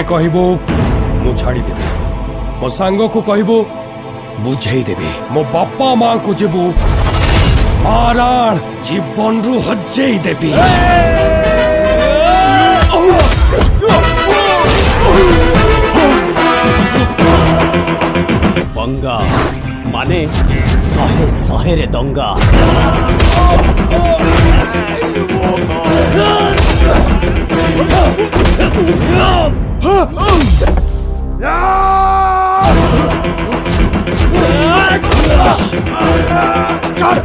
କହିବୁ ମୁଁ ଛାଡ଼ିଦେବି, ମୋ ସାଙ୍ଗକୁ କହିବୁ ବୁଝେଇଦେବି, ମୋ ବାପା ମାଙ୍କୁ ଯିବୁ ମାରାଣ ଜୀବନରୁ ହଜେଇ ଦେବି। ବଙ୍ଗା ମାନେ ଶହେ ଶହେରେ ଦଙ୍ଗା। चल